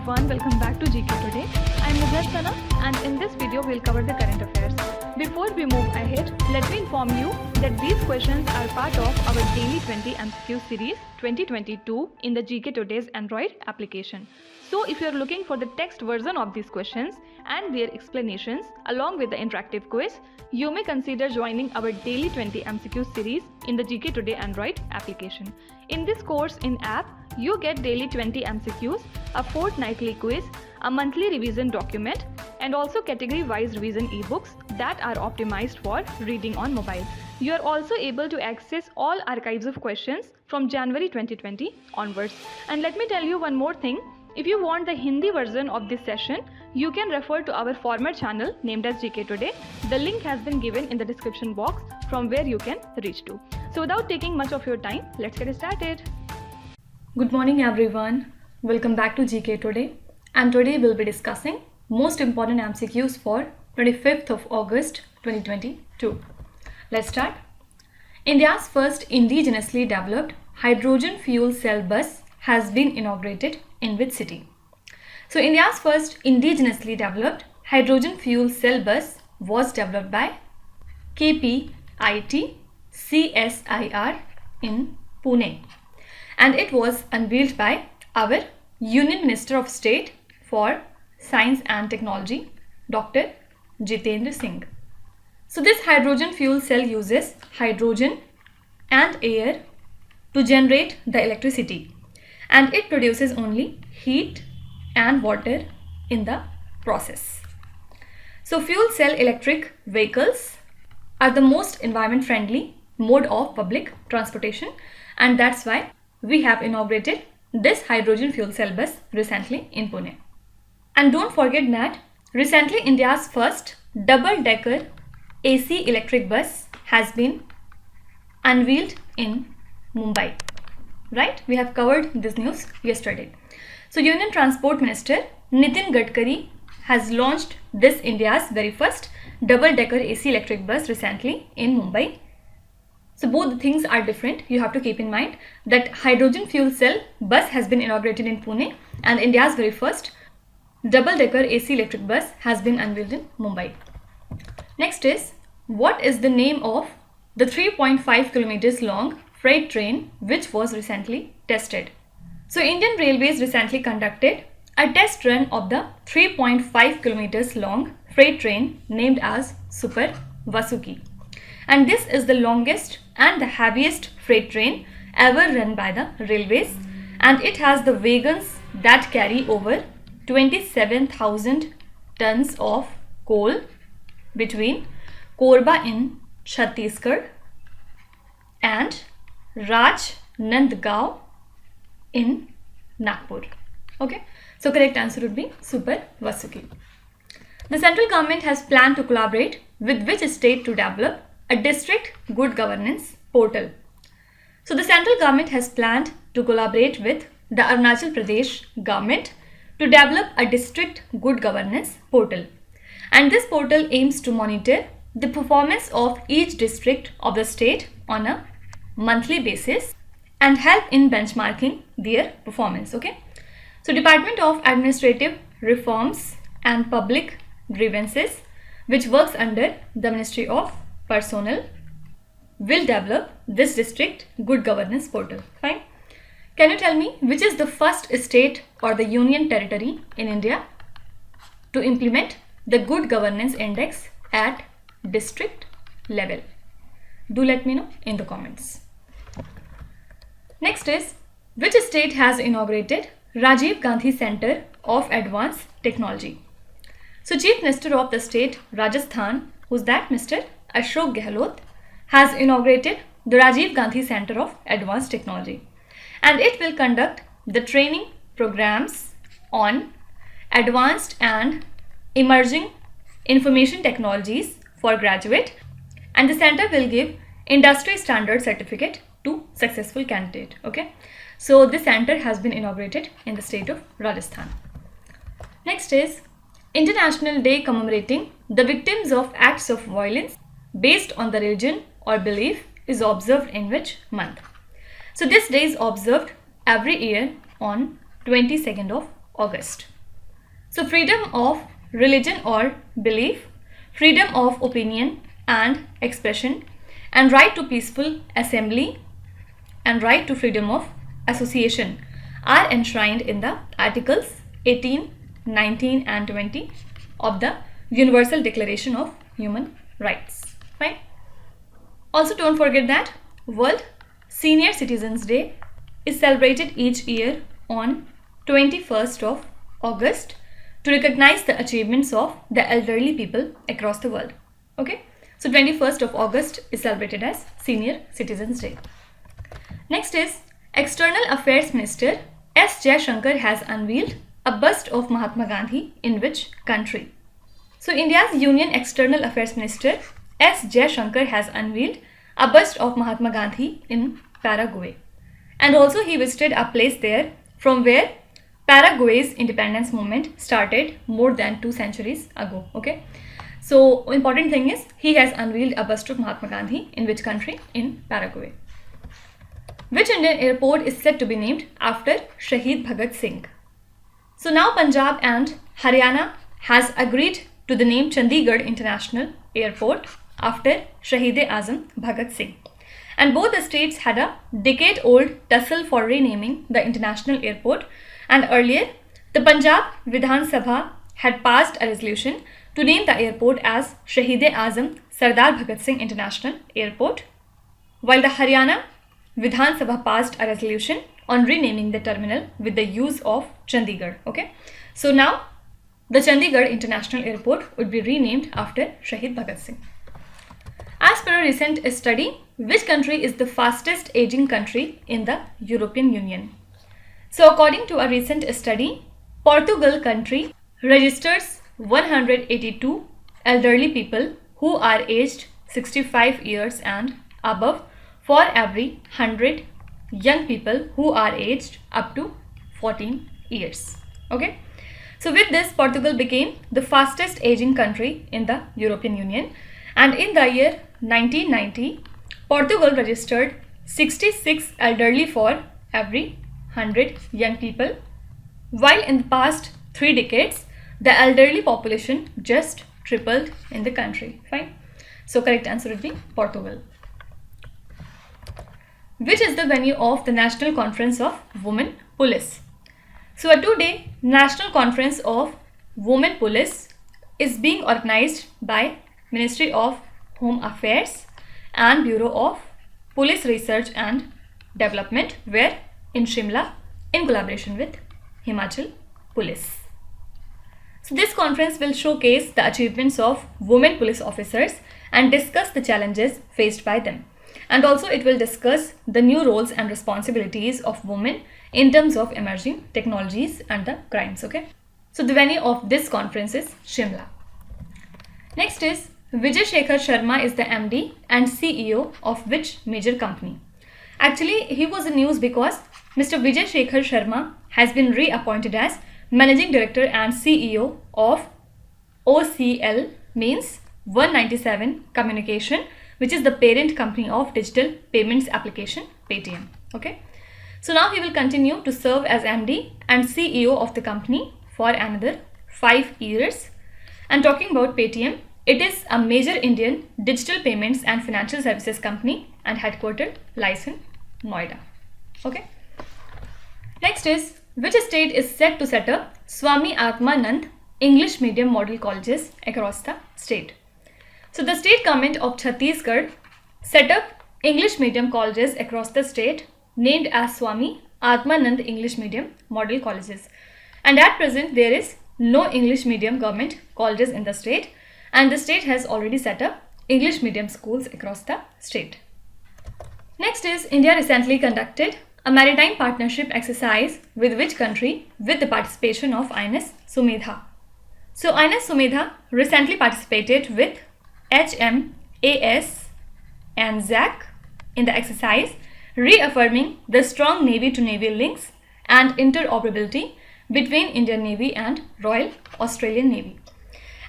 everyone, welcome back to GK Today. I am Sana and in this video we'll cover the current affairs. Before we move ahead, let me inform you that these questions are part of our daily 20 MCQ series 2022 in the GK Today's Android application. So if you are looking for the text version of these questions and their explanations along with the interactive quiz, you may consider joining our daily 20 MCQ series in the GK Today Android application. In this course in app, you get daily 20 MCQs, a fortnightly quiz, a monthly revision document, and also category-wise revision e-books that are optimized for reading on mobile. You are also able to access all archives of questions from January 2020 onwards. And let me tell you one more thing. If you want the Hindi version of this session, you can refer to our former channel named as GK Today. The link has been given in the description box from where you can reach to. So without taking much of your time, let's get started. Good morning everyone. Welcome back to GK Today. And today we'll be discussing most important MCQs for 25th of August 2022. Let's start. India's first indigenously developed hydrogen fuel cell bus has been inaugurated in which city? So India's first indigenously developed hydrogen fuel cell bus was developed by KPIT CSIR in Pune, and it was unveiled by our Union Minister of State for Science and Technology, Dr. Jitendra Singh. So this hydrogen fuel cell uses hydrogen and air to generate the electricity, and it produces only heat and water in the process. So fuel cell electric vehicles are the most environment friendly mode of public transportation, and that's why we have inaugurated this hydrogen fuel cell bus recently in Pune. And don't forget that recently India's first double-decker AC electric bus has been unveiled in Mumbai. Right? We have covered this news yesterday. So Union Transport Minister Nitin Gadkari has launched this India's very first double-decker AC electric bus recently in Mumbai. So both the things are different. You have to keep in mind that hydrogen fuel cell bus has been inaugurated in Pune and India's very first double-decker AC electric bus has been unveiled in Mumbai. Next is, what is the name of the 3.5 kilometers long freight train which was recently tested? So Indian Railways recently conducted a test run of the 3.5 kilometers long freight train named as Super Vasuki. And this is the longest and the heaviest freight train ever run by the railways, and it has the wagons that carry over 27,000 tons of coal between Korba in Chhattisgarh and Rajnandgaon in Nagpur. Okay, so correct answer would be Super Vasuki. The central government has planned to collaborate with which state to develop a district good governance portal? So the central government has planned to collaborate with the Arunachal Pradesh government to develop a district good governance portal. And this portal aims to monitor the performance of each district of the state on a monthly basis and help in benchmarking their performance. Okay. So Department of Administrative Reforms and Public Grievances, which works under the Ministry of Personnel, will develop this district good governance portal. Fine. Can you tell me which is the first state or the union territory in India to implement the good governance index at district level? Do let me know in the comments. Next is, which state has inaugurated Rajiv Gandhi Center of Advanced Technology? So Chief Minister of the state Rajasthan, who's that? Mr. Ashok Gehlot, has inaugurated the Rajiv Gandhi Center of Advanced Technology, and it will conduct the training programs on advanced and emerging information technologies for graduate, and the center will give industry standard certificate to successful candidate. Okay, so this center has been inaugurated in the state of Rajasthan. Next is International Day commemorating the victims of acts of violence based on the religion or belief is observed in which month? So this day is observed every year on 22nd of August. So freedom of religion or belief, freedom of opinion and expression, and right to peaceful assembly and right to freedom of association are enshrined in the Articles 18, 19 and 20 of the Universal Declaration of Human Rights. Right? Also, don't forget that World Senior Citizens Day is celebrated each year on 21st of August to recognize the achievements of the elderly people across the world. Okay, so 21st of August is celebrated as Senior Citizens Day. Next is External Affairs Minister S. Jaishankar has unveiled a bust of Mahatma Gandhi in which country? So India's Union External Affairs Minister S. Jaishankar has unveiled a bust of Mahatma Gandhi in Paraguay. And also he visited a place there from where Paraguay's independence movement started more than 2 centuries ago. Okay. So important thing is he has unveiled a bust of Mahatma Gandhi in which country? In Paraguay. Which Indian airport is said to be named after Shahid Bhagat Singh? So now Punjab and Haryana has agreed to the name Chandigarh International Airport after Shahid-e-Azam Bhagat Singh. And both the states had a decade-old tussle for renaming the international airport, and earlier the Punjab Vidhan Sabha had passed a resolution to name the airport as Shahid-e-Azam Sardar Bhagat Singh International Airport, while the Haryana Vidhan Sabha passed a resolution on renaming the terminal with the use of Chandigarh. Okay, so now the Chandigarh International Airport would be renamed after Shahid Bhagat Singh. As per a recent study, which country is the fastest aging country in the European Union? So according to a recent study, Portugal country registers 182 elderly people who are aged 65 years and above for every 100 young people who are aged up to 14 years. Okay. So with this, Portugal became the fastest aging country in the European Union, and in the year 1990, Portugal registered 66 elderly for every 100 young people, while in the past 3 decades, the elderly population just tripled in the country. Fine. So correct answer would be Portugal. Which is the venue of the National Conference of Women Police? So a 2-day National Conference of Women Police is being organized by Ministry of Home Affairs and Bureau of Police Research and Development, where in Shimla in collaboration with Himachal Police. So this conference will showcase the achievements of women police officers and discuss the challenges faced by them. And also it will discuss the new roles and responsibilities of women in terms of emerging technologies and the crimes. Okay. So the venue of this conference is Shimla. Next is Vijay Shekhar Sharma is the MD and CEO of which major company? Actually, he was in news because Mr. Vijay Shekhar Sharma has been reappointed as Managing Director and CEO of OCL, means 197 Communication, which is the parent company of digital payments application Paytm. Okay. So now he will continue to serve as MD and CEO of the company for another 5 years. And talking about Paytm, it is a major Indian digital payments and financial services company and headquartered lies in Noida. Okay. Next is, which state is set to set up Swami Atmanand English medium model colleges across the state? So the state government of Chhattisgarh set up English medium colleges across the state named as Swami Atmanand English medium model colleges. And at present there is no English medium government colleges in the state, and the state has already set up English medium schools across the state. Next is, India recently conducted a maritime partnership exercise with which country with the participation of INS Sumedha? So INS Sumedha recently participated with HMAS Anzac in the exercise, reaffirming the strong Navy-to-Navy links and interoperability between Indian Navy and Royal Australian Navy.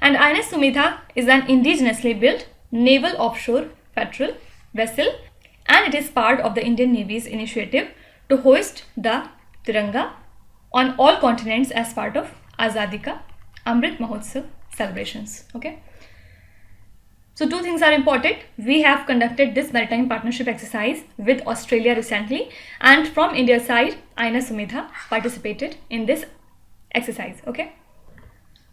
And INS Sumedha is an indigenously built naval offshore patrol vessel, and it is part of the Indian Navy's initiative to hoist the Tiranga on all continents as part of Azadi Ka Amrit Mahotsav celebrations. Okay. So two things are important. We have conducted this maritime partnership exercise with Australia recently, and from India side, Aina Sumedha participated in this exercise. Okay.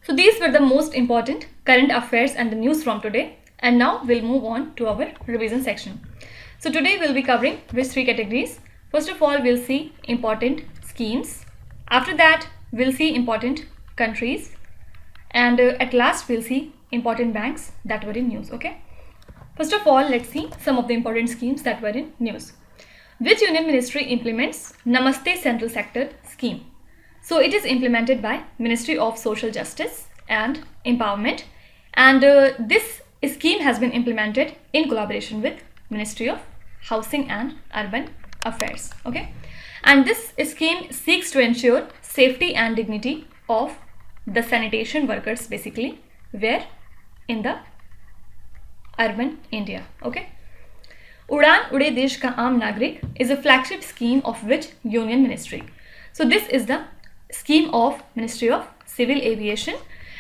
So these were the most important current affairs and the news from today. And now we'll move on to our revision section. So today we'll be covering which three categories. First of all, we'll see important schemes. After that, we'll see important countries. And at last, we'll see important banks that were in news. Okay. First of all, let's see some of the important schemes that were in news. Which union ministry implements Namaste Central Sector scheme? So it is implemented by Ministry of Social Justice and Empowerment, and this scheme has been implemented in collaboration with Ministry of Housing and Urban Affairs. Okay, and this scheme seeks to ensure safety and dignity of the sanitation workers, basically, where in the urban India. Okay. Udan Ude Desh Ka Aam Nagrik is a flagship scheme of which union ministry? So this is the scheme of Ministry of Civil Aviation,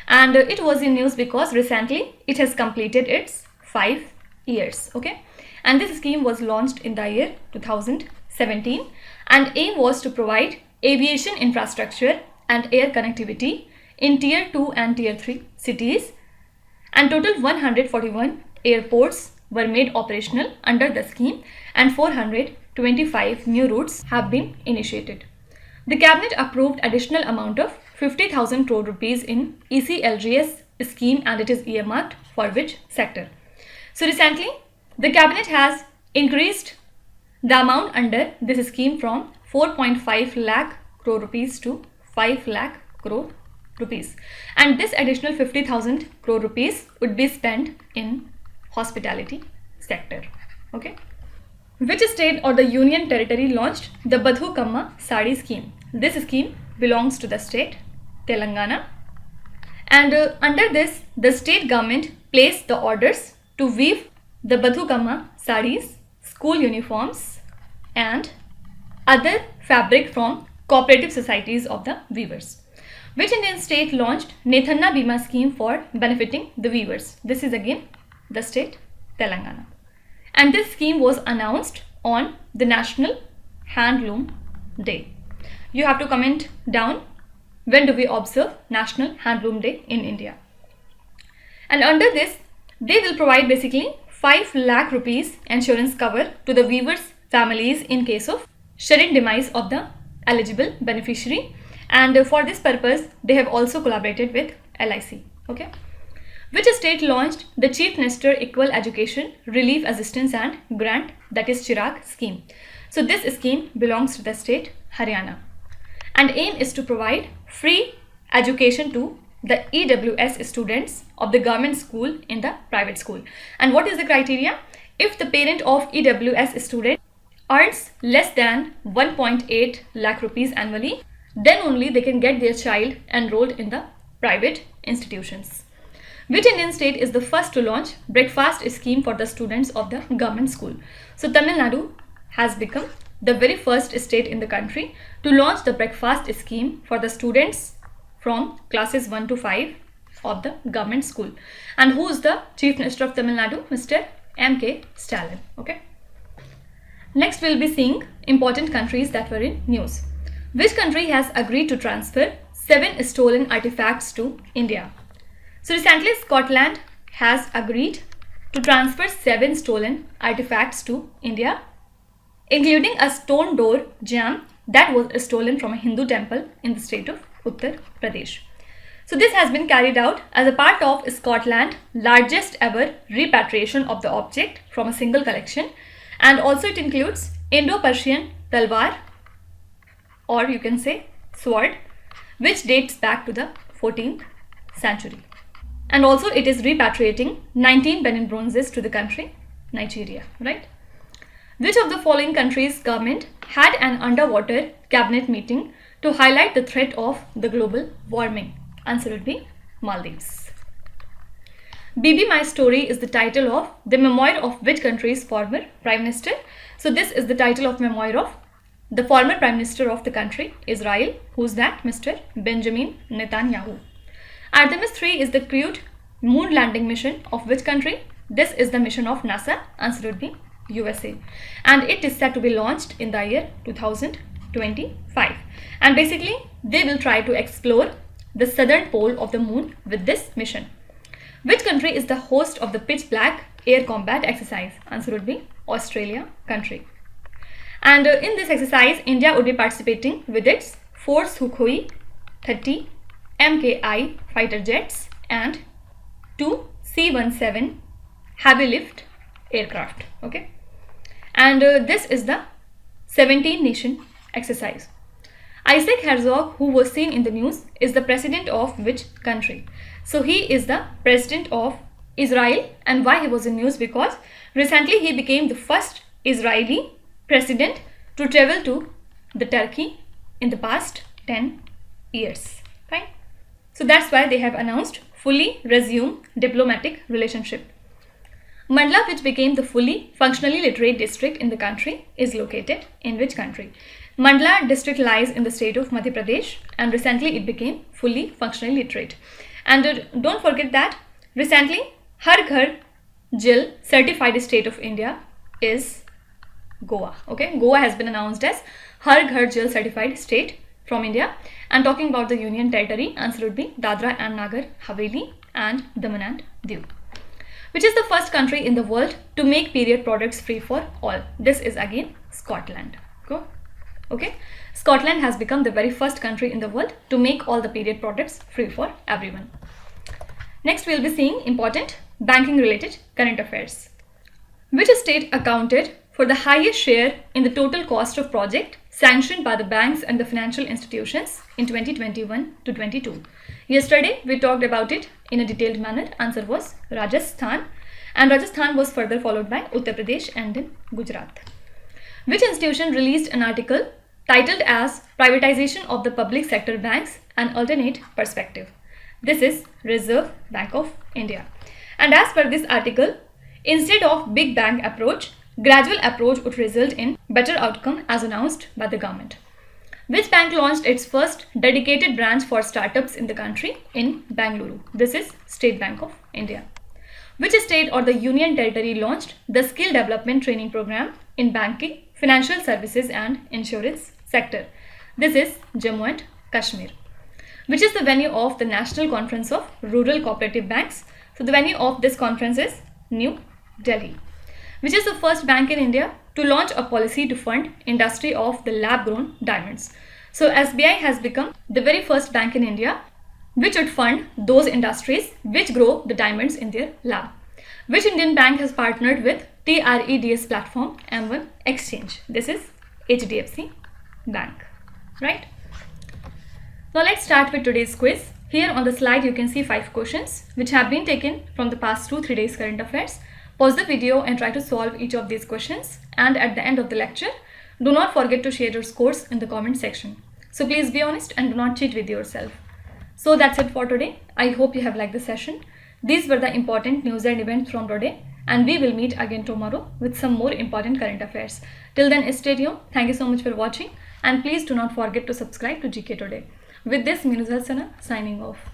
and it was in news because recently it has completed its 5 years. Okay, and this scheme was launched in the year 2017, and aim was to provide aviation infrastructure and air connectivity in tier 2 and tier 3 cities, and total 141 airports were made operational under the scheme, and 425 new routes have been initiated. The cabinet approved additional amount of 50,000 crore rupees in ECLGS scheme, and it is earmarked for which sector? So recently, the cabinet has increased the amount under this scheme from 4.5 lakh crore rupees to 5 lakh crore rupees, and this additional 50,000 crore rupees would be spent in hospitality sector. Okay. Which state or the union territory launched the Badhu Kamma Sari scheme? This scheme belongs to the state Telangana, and under this the state government placed the orders to weave the Badhu Kamma saris, school uniforms and other fabric from cooperative societies of the weavers. Which Indian state launched Nethanna Bima scheme for benefiting the weavers? This is again the state Telangana. And this scheme was announced on the National Handloom Day. You have to comment down, when do we observe National Handloom Day in India? And under this, they will provide basically 5 lakh rupees insurance cover to the weavers' families in case of sudden demise of the eligible beneficiary. And for this purpose, they have also collaborated with LIC. Okay. Which state launched the Chief Minister Equal Education Relief Assistance and Grant, that is Chirag scheme? So this scheme belongs to the state Haryana, and aim is to provide free education to the EWS students of the government school in the private school. And what is the criteria? If the parent of EWS student earns less than 1.8 lakh rupees annually, then only they can get their child enrolled in the private institutions. Which Indian state is the first to launch breakfast scheme for the students of the government school? So Tamil Nadu has become the very first state in the country to launch the breakfast scheme for the students from classes 1 to 5 of the government school. And who is the Chief Minister of Tamil Nadu? Mr. M.K. Stalin. Okay. Next we'll be seeing important countries that were in news. Which country has agreed to transfer 7 stolen artifacts to India? So recently, Scotland has agreed to transfer 7 stolen artifacts to India, including a stone door jamb that was stolen from a Hindu temple in the state of Uttar Pradesh. So this has been carried out as a part of Scotland's largest ever repatriation of the object from a single collection, and also it includes Indo-Persian talwar, or you can say sword, which dates back to the 14th century. And also it is repatriating 19 Benin bronzes to the country Nigeria, right? Which of the following countries' government had an underwater cabinet meeting to highlight the threat of the global warming? Answer would be Maldives. BB My Story is the title of the memoir of which country's former Prime Minister? So this is the title of memoir of the former Prime Minister of the country Israel. Who's that? Mr. Benjamin Netanyahu. Artemis 3 is the crewed moon landing mission of which country? This is the mission of NASA. Answer would be USA. And it is set to be launched in the year 2025. And basically, they will try to explore the southern pole of the moon with this mission. Which country is the host of the pitch black air combat exercise? Answer would be Australia country. And in this exercise, India would be participating with its 4 Sukhoi 30 MKI fighter jets and 2 C-17 heavy lift aircraft. Okay, and this is the 17 nation exercise. Isaac Herzog, who was seen in the news, is the president of which country? So he is the president of Israel. And why he was in news? Because recently he became the first Israeli president to travel to the Turkey in the past 10 years. Fine. So that's why they have announced fully resume diplomatic relationship. Mandla, which became the fully functionally literate district in the country, is located in which country? Mandla district lies in the state of Madhya Pradesh, and recently it became fully functionally literate. And don't forget that recently Har Ghar Jal certified state of India is Goa. Okay, Goa has been announced as Har Ghar Jal certified state from India. And talking about the union territory, answer would be Dadra and Nagar Haveli and Daman and Diu. Which is the first country in the world to make period products free for all? This is again Scotland. Go. Okay, Scotland has become the very first country in the world to make all the period products free for everyone. Next, we'll be seeing important banking related current affairs. Which state accounted for the highest share in the total cost of project sanctioned by the banks and the financial institutions in 2021 to 22? Yesterday, we talked about it in a detailed manner. Answer was Rajasthan, and Rajasthan was further followed by Uttar Pradesh and then Gujarat. Which institution released an article titled as Privatization of the Public Sector Banks, an Alternate Perspective? This is Reserve Bank of India. And as per this article, instead of big bang approach, gradual approach would result in better outcome as announced by the government. Which bank launched its first dedicated branch for startups in the country? In Bangalore. This is State Bank of India. Which state or the union territory launched the skill development training program in banking, financial services and insurance sector? This is Jammu and Kashmir. Which is the venue of the National Conference of Rural Cooperative Banks? So the venue of this conference is New Delhi. Which is the first bank in India to launch a policy to fund industry of the lab-grown diamonds? So SBI has become the very first bank in India which would fund those industries which grow the diamonds in their lab. Which Indian bank has partnered with TREDS platform M1 Exchange? This is HDFC Bank, right? Now let's start with today's quiz. Here on the slide you can see 5 questions which have been taken from the past 2-3 days current affairs. Pause the video and try to solve each of these questions, and at the end of the lecture, do not forget to share your scores in the comment section. So please be honest and do not cheat with yourself. So that's it for today. I hope you have liked the session. These were the important news and events from today, and we will meet again tomorrow with some more important current affairs. Till then, stay tuned. Thank you so much for watching, and please do not forget to subscribe to GK Today. With this, Minuzal Sana signing off.